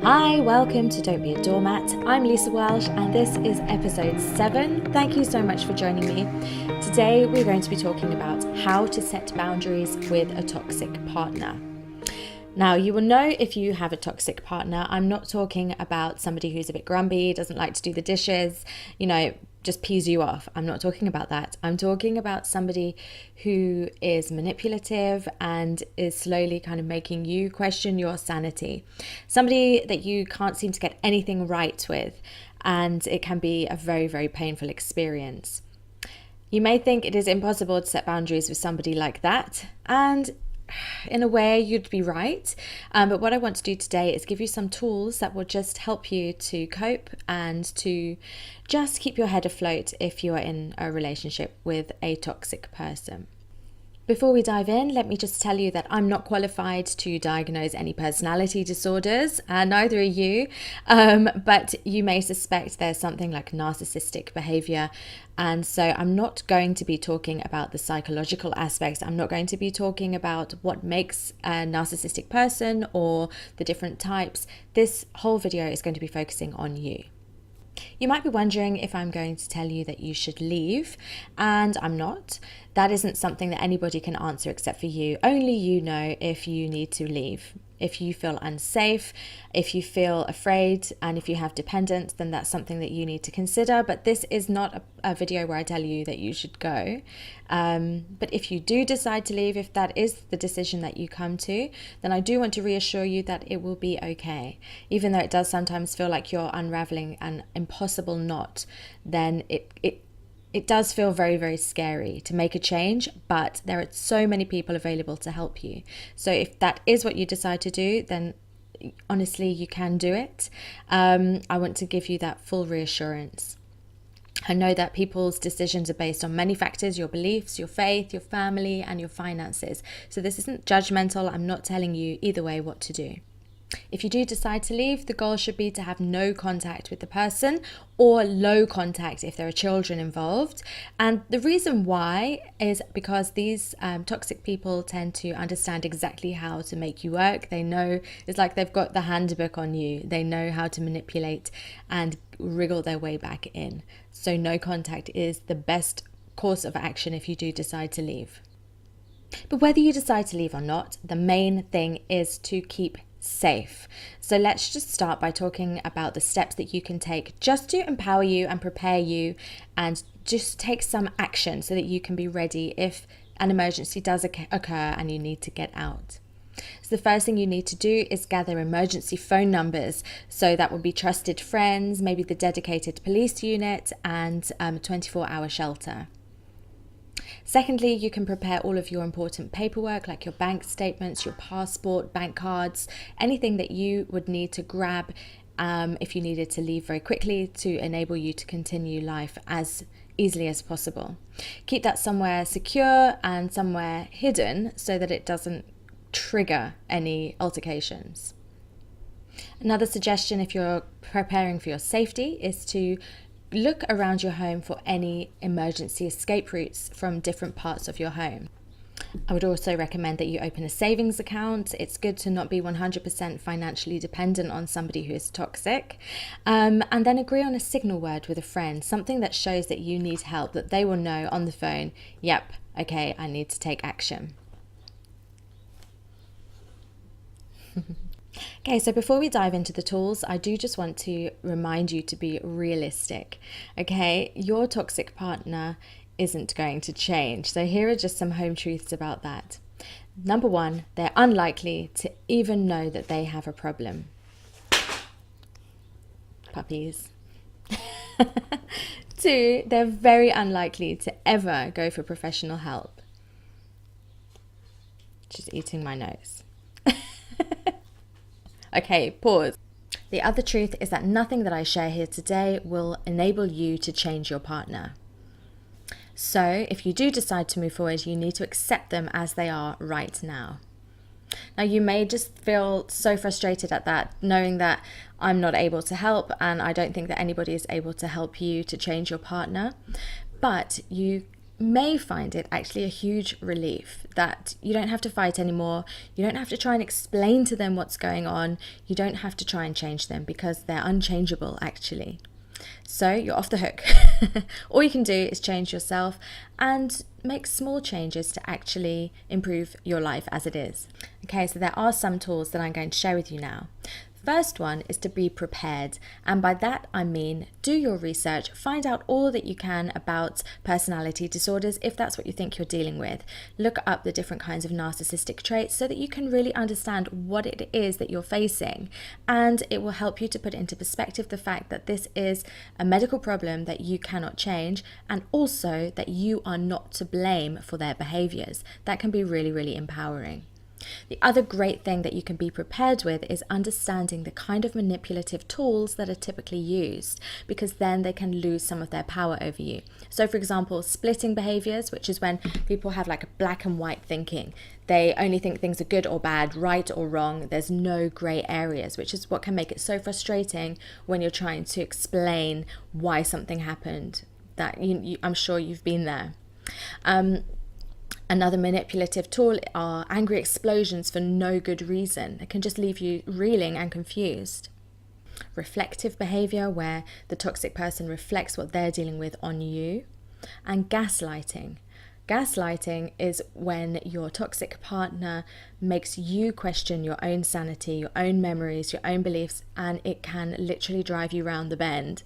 Hi, welcome to Don't Be a Doormat. I'm Lisa Welsh and this is episode 7. Thank you so much for joining me. Today we're going to be talking about how to set boundaries with a toxic partner. Now, you will know if you have a toxic partner. I'm not talking about somebody who's a bit grumpy, doesn't like to do the dishes, just pees you off. I'm not talking about that. I'm talking about somebody who is manipulative and is slowly kind of making you question your sanity. Somebody that you can't seem to get anything right with, and it can be a very, very painful experience. You may think it is impossible to set boundaries with somebody like that, and in a way you'd be right, but what I want to do today is give you some tools that will just help you to cope and to just keep your head afloat if you are in a relationship with a toxic person. Before we dive in, let me just tell you that I'm not qualified to diagnose any personality disorders, and neither are you, but you may suspect there's something like narcissistic behavior. And so I'm not going to be talking about the psychological aspects. I'm not going to be talking about what makes a narcissistic person or the different types. This whole video is going to be focusing on you. You might be wondering if I'm going to tell you that you should leave, and I'm not. That isn't something that anybody can answer except for you. Only you know if you need to leave. If you feel unsafe, if you feel afraid, and if you have dependents, then that's something that you need to consider. But this is not a video where I tell you that you should go. But if you do decide to leave, if that is the decision that you come to, then I do want to reassure you that it will be okay. Even though it does sometimes feel like you're unraveling an impossible knot, then it does feel very, very scary to make a change, but there are so many people available to help you. So if that is what you decide to do, then honestly, you can do it. I want to give you that full reassurance. I know that people's decisions are based on many factors: your beliefs, your faith, your family, and your finances. So this isn't judgmental. I'm not telling you either way what to do. If you do decide to leave, the goal should be to have no contact with the person, or low contact if there are children involved. And the reason why is because these toxic people tend to understand exactly how to make you work. They know, it's like they've got the handbook on you. They know how to manipulate and wriggle their way back in. So no contact is the best course of action if you do decide to leave. But whether you decide to leave or not, the main thing is to keep safe. So let's just start by talking about the steps that you can take just to empower you and prepare you, and just take some action so that you can be ready if an emergency does occur and you need to get out. So the first thing you need to do is gather emergency phone numbers. So that would be trusted friends, maybe the dedicated police unit, and a 24-hour shelter. Secondly, you can prepare all of your important paperwork like your bank statements, your passport, bank cards, anything that you would need to grab if you needed to leave very quickly to enable you to continue life as easily as possible. Keep that somewhere secure and somewhere hidden so that it doesn't trigger any altercations. Another suggestion, if you're preparing for your safety, is to look around your home for any emergency escape routes from different parts of your home. I would also recommend that you open a savings account. It's good to not be 100% financially dependent on somebody who is toxic. And then agree on a signal word with a friend, something that shows that you need help, that they will know on the phone, yep, okay, I need to take action. Okay, so before we dive into the tools, I do just want to remind you to be realistic. Okay, your toxic partner isn't going to change. So here are just some home truths about that. Number one, they're unlikely to even know that they have a problem. Puppies. Two, they're very unlikely to ever go for professional help. Just eating my nose. Okay, pause. The other truth is that nothing that I share here today will enable you to change your partner. So if you do decide to move forward, you need to accept them as they are right now. Now, you may just feel so frustrated at that, knowing that I'm not able to help, and I don't think that anybody is able to help you to change your partner. But you may find it actually a huge relief that you don't have to fight anymore. You don't have to try and explain to them what's going on. You don't have to try and change them because they're unchangeable actually. So you're off the hook. All you can do is change yourself and make small changes to actually improve your life as it is. Okay, so there are some tools that I'm going to share with you now. First one is to be prepared, and by that I mean do your research, find out all that you can about personality disorders if that's what you think you're dealing with. Look up the different kinds of narcissistic traits so that you can really understand what it is that you're facing, and it will help you to put into perspective the fact that this is a medical problem that you cannot change, and also that you are not to blame for their behaviors. That can be really, really empowering. The other great thing that you can be prepared with is understanding the kind of manipulative tools that are typically used, because then they can lose some of their power over you. So for example, splitting behaviors, which is when people have like a black and white thinking. They only think things are good or bad, right or wrong. There's no gray areas, which is what can make it so frustrating when you're trying to explain why something happened. That I'm sure you've been there. Another manipulative tool are angry explosions for no good reason. It can just leave you reeling and confused. Reflective behavior, where the toxic person reflects what they're dealing with on you. And gaslighting. Gaslighting is when your toxic partner makes you question your own sanity, your own memories, your own beliefs, and it can literally drive you round the bend.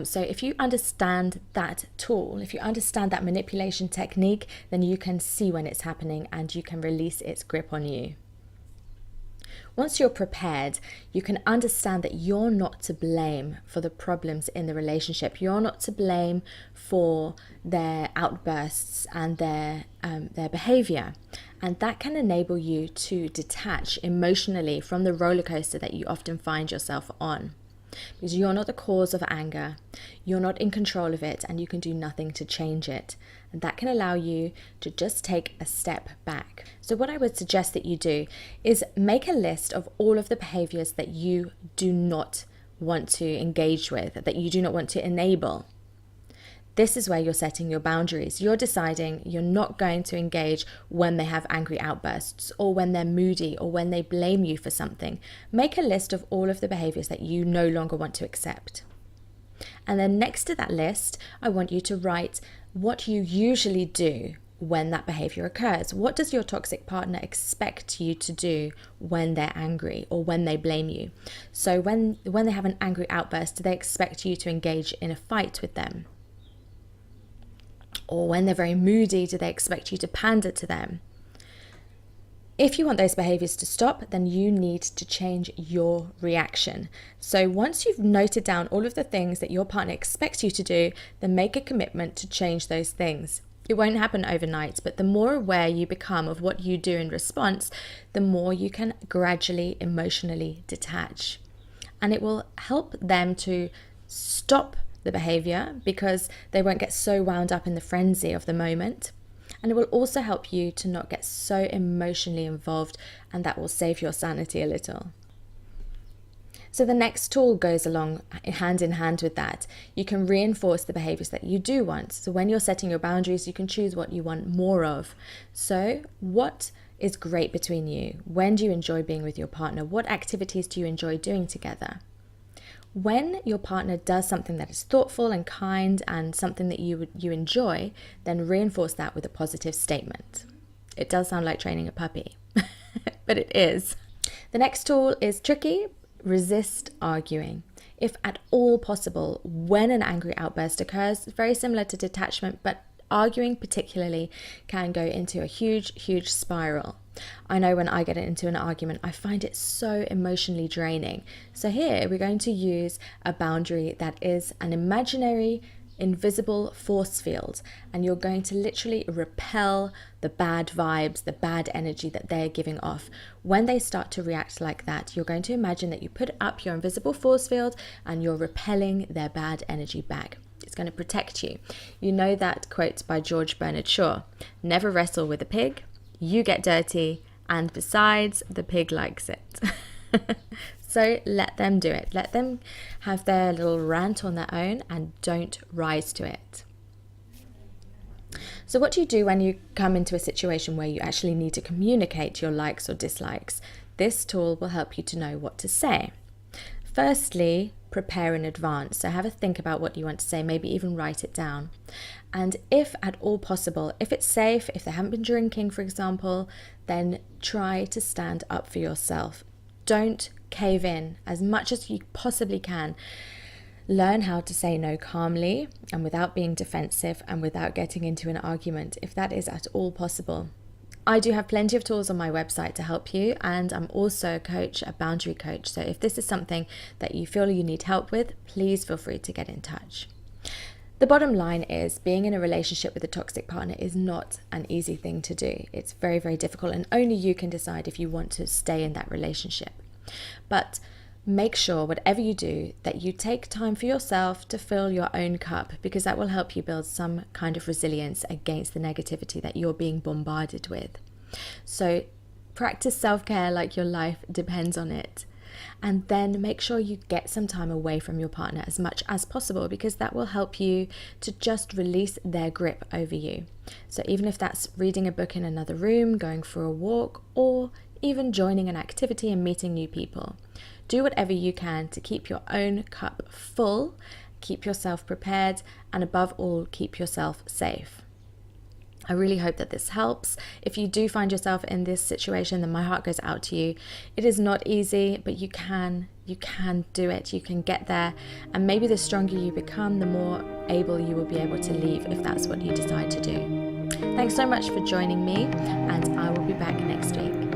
So if you understand that tool, if you understand that manipulation technique, then you can see when it's happening and you can release its grip on you. Once you're prepared, you can understand that you're not to blame for the problems in the relationship. You're not to blame for their outbursts and their behavior. And that can enable you to detach emotionally from the roller coaster that you often find yourself on. Because you're not the cause of anger, you're not in control of it, and you can do nothing to change it. And that can allow you to just take a step back. So what I would suggest that you do is make a list of all of the behaviors that you do not want to engage with, that you do not want to enable. This is where you're setting your boundaries. You're deciding you're not going to engage when they have angry outbursts or when they're moody or when they blame you for something. Make a list of all of the behaviors that you no longer want to accept. And then next to that list, I want you to write what you usually do when that behavior occurs. What does your toxic partner expect you to do when they're angry or when they blame you? So when they have an angry outburst, do they expect you to engage in a fight with them? Or when they're very moody, do they expect you to pander to them? If you want those behaviors to stop, then you need to change your reaction. So once you've noted down all of the things that your partner expects you to do, then make a commitment to change those things. It won't happen overnight, but the more aware you become of what you do in response, the more you can gradually emotionally detach. And it will help them to stop the behavior because they won't get so wound up in the frenzy of the moment. And it will also help you to not get so emotionally involved, and that will save your sanity a little. So the next tool goes along hand in hand with that. You can reinforce the behaviors that you do want. So when you're setting your boundaries, you can choose what you want more of. So what is great between you? When do you enjoy being with your partner? What activities do you enjoy doing together? When your partner does something that is thoughtful and kind and something that you enjoy, then reinforce that with a positive statement. It does sound like training a puppy, but it is. The next tool is tricky. Resist arguing. If at all possible, when an angry outburst occurs, very similar to detachment, but arguing particularly can go into a huge spiral. I know when I get into an argument, I find it so emotionally draining. So here we're going to use a boundary that is an imaginary, invisible force field, and you're going to literally repel the bad vibes, the bad energy that they're giving off. When they start to react like that, you're going to imagine that you put up your invisible force field and you're repelling their bad energy back. It's going to protect you. You know that quote by George Bernard Shaw, "Never wrestle with a pig, you get dirty, and besides, the pig likes it." So let them do it. Let them have their little rant on their own and don't rise to it. So what do you do when you come into a situation where you actually need to communicate your likes or dislikes? This tool will help you to know what to say. Firstly, prepare in advance. So have a think about what you want to say, maybe even write it down. And if at all possible, if it's safe, if they haven't been drinking, for example, then try to stand up for yourself. Don't cave in as much as you possibly can. Learn how to say no calmly and without being defensive and without getting into an argument, if that is at all possible. I do have plenty of tools on my website to help you, and I'm also a coach, a boundary coach. So if this is something that you feel you need help with, please feel free to get in touch. The bottom line is, being in a relationship with a toxic partner is not an easy thing to do. It's very, very difficult, and only you can decide if you want to stay in that relationship. But make sure, whatever you do, that you take time for yourself to fill your own cup, because that will help you build some kind of resilience against the negativity that you're being bombarded with. So practice self-care like your life depends on it. And then make sure you get some time away from your partner as much as possible, because that will help you to just release their grip over you. So even if that's reading a book in another room, going for a walk, or even joining an activity and meeting new people, do whatever you can to keep your own cup full, keep yourself prepared, and above all, keep yourself safe. I really hope that this helps. If you do find yourself in this situation, then my heart goes out to you. It is not easy, but you can do it. You can get there. And maybe the stronger you become, the more able you will be able to leave if that's what you decide to do. Thanks so much for joining me, and I will be back next week.